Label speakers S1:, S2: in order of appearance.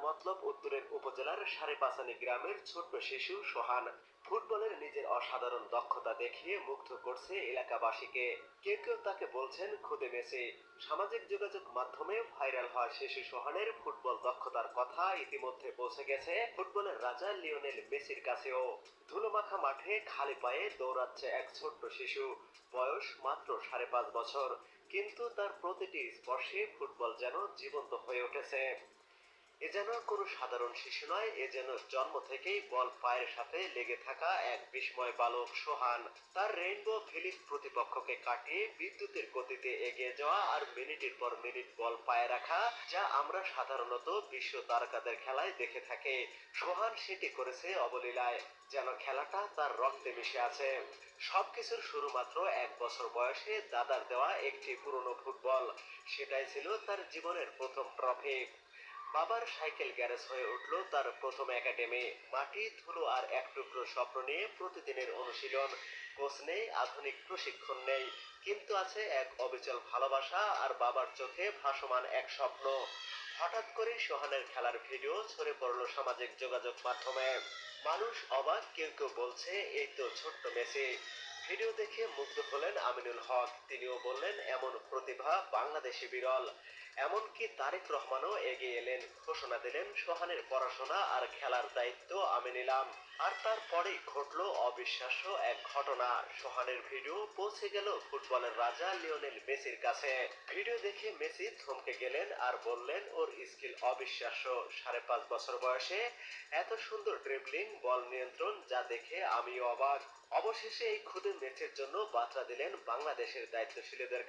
S1: মতলব উত্তরের উপজেলার সারেপাসানি গ্রামের ছোট্ট শিশু সোহান ফুটবলের নিজের অসাধারণ দক্ষতা দেখিয়ে মুগ্ধ করছে এলাকাবাসীকে। কেউ কেউ তাকে বলছেন খুদে মেসি। সামাজিক যোগাযোগ মাধ্যমে ভাইরাল হওয়া শিশু সোহানের ফুটবল দক্ষতার কথা ইতিমধ্যে পৌঁছে গেছে ফুটবলের রাজা লিওনেল মেসির কাছেও। ধুলোমাখা মাঠে খালি পায়ে দৌড়াচ্ছে এক ছোট্ট শিশু, বয়স মাত্র 5.5 বছর, কিন্তু তার প্রতিটি স্পর্শে ফুটবল যেন জীবন্ত হয়ে উঠেছে। এ যেন কোনো সাধারণ শিশু নয়, এ যেন জন্ম থেকেই বল পায়ের সাথে লেগে থাকা এক বিস্ময় বালক সোহান। তার রেইনবো ফিলিপ প্রতিপক্ষকে কাটিয়ে বিদ্যুতের গতিতে এগিয়ে যাওয়া আর মিনিটের পর মিনিট বল পায়ে রাখা, যা আমরা সাধারণত বিশ্ব তারকাদের খেলায় দেখে থাকি, সোহান সেটি করেছে অবলীলায়, যেন খেলাটা তার রক্তে মিশে আছে। সবকিছুর শুরু মাত্র 1 বছর বয়সে দাদার দেওয়া একটি পুরনো ফুটবল। সেটাই ছিল তার জীবনের প্রথম ট্রফি। বাবার সাইকেল গ্যারেজ হয়ে উঠল তার প্রথম একাডেমি। মাটি, ধুলো আর এক টুকরো স্বপ্ন নিয়ে প্রতিদিনের অনুশীলন। কোচ নেই, আধুনিক প্রশিক্ষণ নেই, কিন্তু আছে এক অবিচল ভালোবাসা আর বাবার চোখে ভাসমান এক স্বপ্ন। হঠাৎ করে সোহানের খেলার ভিডিও ছড়ে পড়ল সামাজিক যোগাযোগ মাধ্যমে। মানুষ অবাক, কেউ কেউ বলছে এই তো ছোট্ট মেসি। ভিডিও দেখে মুগ্ধ হলেন আমিনুল হক, তিনিও বললেন এমন প্রতিভা বাংলাদেশে বিরল। এমনকি তারেক রহমানও এগিয়ে এলেন, ঘোষণা দিলেন সোহানের পড়াশোনা আর খেলার দায়িত্ব আমি নিলাম। আর তারপরেই ঘটলো অবিশ্বাস্য এক ঘটনা। সোহানের ভিডিও পৌঁছে গেল ফুটবলের রাজা লিওনেল মেসির কাছে। ভিডিও দেখে মেসি থমকে গেলেন আর বললেন ওর স্কিল অবিশ্বাস্য। 5.5 বছর বয়সে এত সুন্দর ড্রিবলিং, বল নিয়ন্ত্রণ, যা দেখে আমিও অবাক। অবশেষে এই ক্ষুদে ম্যাচের জন্য বার্তা দিলেন বাংলাদেশের দায়িত্বশীলদের